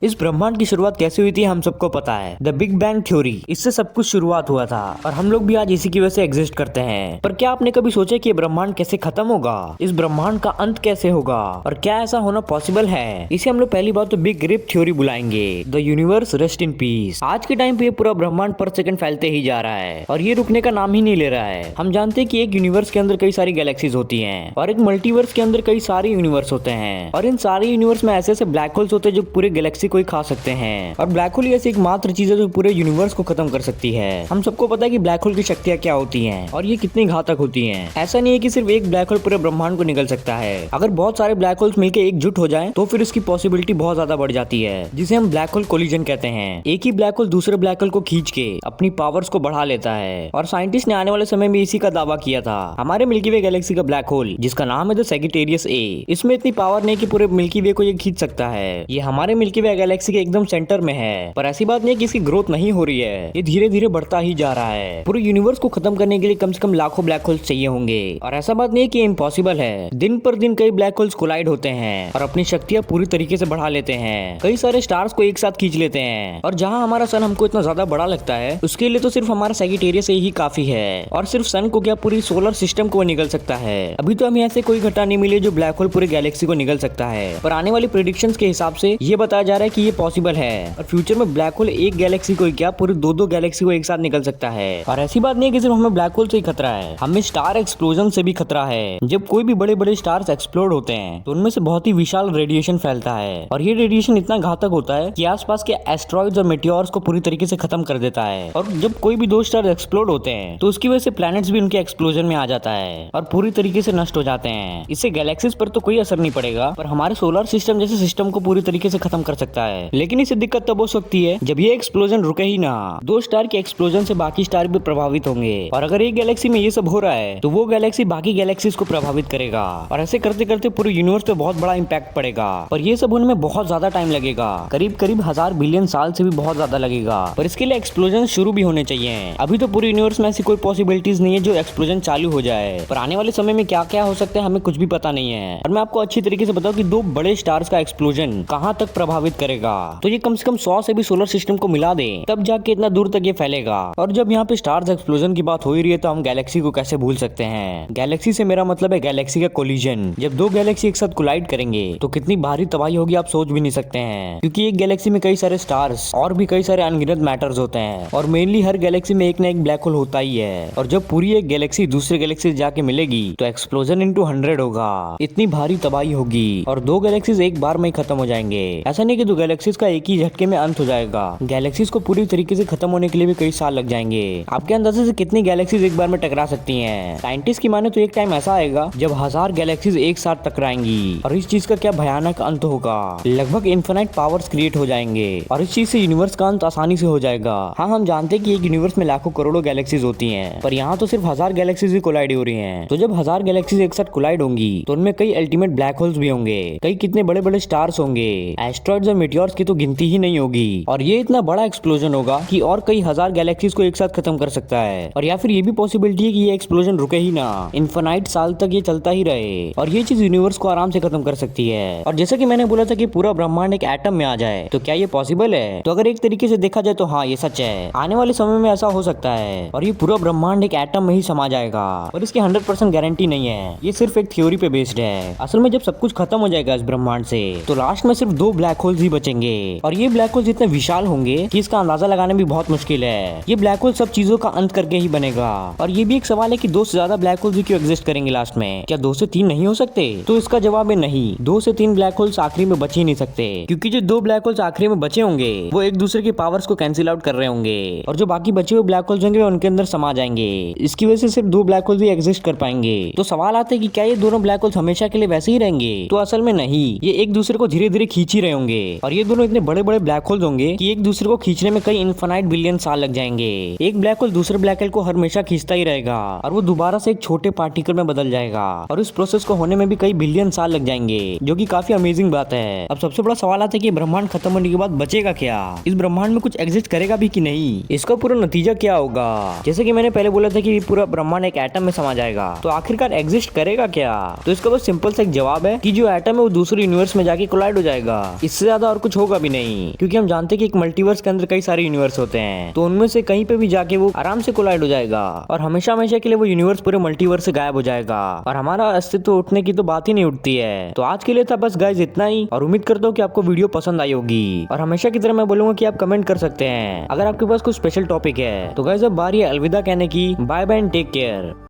इस ब्रह्मांड की शुरुआत कैसे हुई थी हम सबको पता है। द बिग बैंग थ्योरी, इससे सब कुछ शुरुआत हुआ था और हम लोग भी आज इसी की वजह से एग्जिस्ट करते हैं। पर क्या आपने कभी सोचा कि ये ब्रह्मांड कैसे खत्म होगा, इस ब्रह्मांड का अंत कैसे होगा और क्या ऐसा होना पॉसिबल है? इसे हम लोग पहली बात तो बिग रिप थ्योरी बुलाएंगे। The universe rest in peace. आज के टाइम पे ये पूरा ब्रह्मांड पर सेकंड फैलते ही जा रहा है और ये रुकने का नाम ही नहीं ले रहा है। हम जानते हैं कि एक यूनिवर्स के अंदर कई सारी गैलेक्सीज होती हैं और एक मल्टीवर्स के अंदर कई सारे यूनिवर्स होते हैं और इन सारे यूनिवर्स में ऐसे ऐसे ब्लैक होल्स होते हैं जो पूरे गैलेक्सी को ही खा सकते हैं। और ब्लैक होल ऐसी एकमात्र चीज है जो पूरे यूनिवर्स को खत्म कर सकती है। हम सबको पता है कि ब्लैक होल की शक्तियां क्या होती हैं और ये कितनी घातक होती हैं। ऐसा नहीं है कि सिर्फ एक ब्लैक होल पूरे ब्रह्मांड को निगल सकता है। अगर बहुत सारे ब्लैक होल्स मिलकर एकजुट हो जाएं तो फिर इसकी पॉसिबिलिटी बहुत ज्यादा बढ़ जाती है, जिसे हम ब्लैक होल कोलिजन कहते हैं। एक ही ब्लैक होल दूसरे ब्लैक होल को खींच के अपनी पावर्स को बढ़ा लेता है और साइंटिस्ट ने आने वाले समय में इसी का दावा किया था। हमारे मिल्की वे गैलेक्सी का ब्लैक होल, जिसका नाम है द सैजिटेरियस ए, इसमें इतनी पावर नहीं कि पूरे मिल्की वे को ये खींच सकता है। ये हमारे मिल्की वे गैलेक्सी के एकदम सेंटर में है, पर ऐसी बात नहीं कि इसकी ग्रोथ नहीं हो रही है, ये धीरे धीरे बढ़ता ही जा रहा है। पूरे यूनिवर्स को खत्म करने के लिए कम से कम लाखों ब्लैक होल्स चाहिए होंगे और ऐसा बात नहीं कि इम्पॉसिबल है। दिन पर दिन कई ब्लैक होल्स कोलाइड होते हैं और अपनी शक्तियां पूरी तरीके से बढ़ा लेते हैं। कई सारे स्टार्स को एक साथ खींच लेते हैं और जहां हमारा सन हमको इतना ज्यादा बड़ा लगता है, उसके लिए तो सिर्फ हमारा सैजिटेरियस ए ही काफी है। और सिर्फ सन को क्या, पूरी सोलर सिस्टम को निगल सकता है। अभी तो हमें ऐसे कोई घटना नहीं मिली जो ब्लैक होल पूरे गैलेक्सी को निगल सकता है, पर आने वाली प्रेडिक्शंस के हिसाब से ये बताया जा रहा है कि ये पॉसिबल है और फ्यूचर में ब्लैक होल एक गैलेक्सी को ही क्या, पूरी दो गैलेक्सी को एक साथ निकल सकता है। और ऐसी बात नहीं है कि सिर्फ हमें ब्लैक होल से ही खतरा है, हमें स्टार एक्सप्लोजन से भी खतरा है। जब कोई भी बड़े बड़े स्टार्स एक्सप्लोड होते हैं तो उनमें से बहुत ही विशाल रेडिएशन फैलता है और ये रेडिएशन इतना घातक होता है कि आसपास के एस्ट्रॉइड्स और मेटियोर्स को पूरी तरीके से खत्म कर देता है। और जब कोई भी दो स्टार एक्सप्लोड होते हैं तो उसकी वजह से प्लैनेट्स भी उनके एक्सप्लोजन में आ जाता है और पूरी तरीके से नष्ट हो जाते हैं। इससे गैलेक्सीज पर तो कोई असर नहीं पड़ेगा, पर हमारे सोलर सिस्टम जैसे सिस्टम को पूरी तरीके से खत्म कर सकता है। लेकिन इससे दिक्कत तब हो सकती है जब ये एक्सप्लोजन रुके ही ना। दो स्टार के एक्सप्लोजन से बाकी स्टार भी प्रभावित होंगे और अगर एक गैलेक्सी में ये सब हो रहा है तो वो गैलेक्सी बाकी गैलेक्सीज को प्रभावित करेगा और ऐसे करते करते पूरे यूनिवर्स पे बहुत बड़ा इंपैक्ट पड़ेगा। पर ये सब होने में बहुत ज्यादा टाइम लगेगा, करीब करीब 1000 बिलियन साल से भी बहुत ज्यादा लगेगा। पर इसके लिए एक्सप्लोजन शुरू भी होने चाहिए। अभी तो पूरे यूनिवर्स में ऐसी कोई पॉसिबिलिटीज नहीं है जो एक्सप्लोजन चालू हो जाए, पर आने वाले समय में क्या क्या हो सकता है हमें कुछ भी पता नहीं है। और मैं आपको अच्छी तरीके से बताऊं कि दो बड़े स्टार्स का एक्सप्लोजन कहां तक प्रभावित करेगा, तो ये कम से कम 100 से भी सोलर सिस्टम को मिला दे, तब जाके इतना दूर तक ये फैलेगा। और जब यहाँ पे स्टार्स एक्सप्लोजन की बात हो ही रही है तो हम गैलेक्सी को कैसे भूल सकते हैं। गैलेक्सी से मेरा मतलब है गैलेक्सी का कोलिजन। जब दो गैलेक्सी एक साथ कोलाइड करेंगे तो कितनी भारी तबाही होगी आप सोच भी नहीं सकते हैं, क्योंकि एक गैलेक्सी में कई सारे स्टार्स और भी कई सारे अनगिनत मैटर्स होते हैं और मेनली हर गैलेक्सी में एक ना एक ब्लैक होल होता ही है। और जब पूरी एक गैलेक्सी दूसरे गैलेक्सी से जाके मिलेगी तो एक्सप्लोजन इनटू 100 होगा, इतनी भारी तबाही होगी और दो गैलेक्सीज एक बार में ही खत्म हो जाएंगे। ऐसा नहीं कि दो गैलेक्सीज का एक ही झटके में अंत हो जाएगा, गैलेक्सीज को पूरी तरीके से खत्म होने के लिए भी कई साल लग जाएंगे। आपके अंदाजे से कितनी गैलेक्सीज एक बार में टकरा सकती हैं? साइंटिस्ट की माने तो एक टाइम ऐसा आएगा जब 1000 गैलेक्सीज एक साथ टकराएंगी और इस चीज का क्या भयानक अंत होगा। लगभग इनफिनाइट पावर्स क्रिएट हो जाएंगे और इस चीज से यूनिवर्स का अंत आसानी से हो जाएगा। हाँ, हम जानते हैं कि एक यूनिवर्स में लाखों करोड़ों गैलेक्सीज होती हैं, पर यहाँ तो सिर्फ 1000 गैलेक्सीज ही कोलाइड हो रही हैं। तो जब 1000 गैलेक्सीज एक साथ कोलाइड होंगी तो उनमें कई अल्टीमेट ब्लैक होल्स भी होंगे, कई कितने बड़े बड़े स्टार्स होंगे, एस्ट्रॉइड्स और मेटियोर्स की तो गिनती ही नहीं होगी। और ये इतना बड़ा एक्सप्लोजन होगा कि और कई 1000 गैलेक्सीज को एक साथ खत्म कर सकता है। और या फिर ये भी पॉसिबिलिटी है कि ये एक्सप्लोजन रुके ही ना, इनफिनाइट साल तक ये चलता ही रहे और ये चीज यूनिवर्स को आराम से खत्म कर सकती है। और जैसा कि मैंने बोला था कि पूरा ब्रह्मांड एक एटम में आ जाए, तो क्या ये पॉसिबल है? तो अगर एक तरीके से देखा जाए तो हाँ, ये सच है। आने वाले समय में ऐसा हो सकता है और ये पूरा ब्रह्मांड एक एटम में ही समा जाएगा। और इसकी 100% गारंटी नहीं है, ये सिर्फ एक थ्योरी पे बेस्ड है। असल में जब सब कुछ खत्म हो जाएगा इस ब्रह्मांड से तो लास्ट में सिर्फ 2 ब्लैक होल्स ही बचेंगे और ये ब्लैक होल्स इतने विशाल होंगे कि इसका अंदाजा लगाना भी बहुत मुश्किल है। ये ब्लैक होल सब चीजों का अंत करके ही बनेगा। और ये भी एक सवाल है कि 2 से ज्यादा ब्लैक होल्स भी क्यों एग्जिस्ट करेंगे लास्ट में? क्या 2 से 3 नहीं हो सकते? तो इसका जवाब है नहीं, 2 से 3 ब्लैक होल्स आखिरी में बच ही नहीं सकते, क्योंकि जो 2 ब्लैक होल्स आखिरी में बचे होंगे वो एक दूसरे की पावर्स को कैंसिल आउट कर रहे होंगे और जो बाकी बचे हुए ब्लैक होल्स होंगे वे उनके अंदर समा जाएंगे। इसकी वजह से सिर्फ 2 ब्लैक होल्स ही एग्जिस्ट कर पाएंगे। तो सवाल आता है कि क्या ये दोनों ब्लैक होल्स हमेशा के लिए वैसे ही रहेंगे? तो असल में नहीं, ये एक दूसरे को धीरे धीरे खींच ही रहे होंगे और ये दोनों इतने बड़े बड़े ब्लैक होल्स होंगे कि एक दूसरे को खींचने में कई इनफिनाइट बिलियन साल लग जाएंगे। एक ब्लैक होल दूसरे ब्लैक होल को हमेशा खींचता ही रहेगा और वो दोबारा से एक छोटे पार्टिकल में बदल जाएगा और इस प्रोसेस को होने में भी कई बिलियन साल लग जाएंगे, जो कि काफी अमेजिंग बात है। अब सबसे बड़ा सवाल आता है कि ब्रह्मांड खत्म होने के बाद बचेगा क्या? इस ब्रह्मांड में कुछ एग्जिस्ट करेगा भी कि नहीं? इसका पूरा नतीजा क्या होगा? जैसे कि मैंने पहले बोला था कि पूरा ब्रह्मांड एक एटम में समा जाएगा, तो आखिरकार एग्जिस्ट करेगा क्या? तो इसका बस सिंपल सा एक जवाब है कि जो एटम है वो दूसरे यूनिवर्स में जाके कोलाइड हो जाएगा। इससे ज्यादा और कुछ होगा भी नहीं, क्योंकि हम जानते हैं कि एक मल्टीवर्स के अंदर कई सारे यूनिवर्स होते हैं, तो उनमें से कहीं पे भी जाके वो आराम से कोलाइड हो जाएगा और हमेशा हमेशा के लिए वो यूनिवर्स पूरे मल्टीवर्स से गायब हो जाएगा और हमारा अस्तित्व उठने की तो बात ही नहीं उठती है। तो आज के लिए था बस गाइस इतना ही, और उम्मीद करता हूँ कि आपको वीडियो पसंद आई होगी। और हमेशा की तरह मैं बोलूंगा कि आप कमेंट कर सकते हैं अगर आपके पास कुछ स्पेशल टॉपिक है। तो गाइस अब बारी है अलविदा कहने की। Bye bye and take care.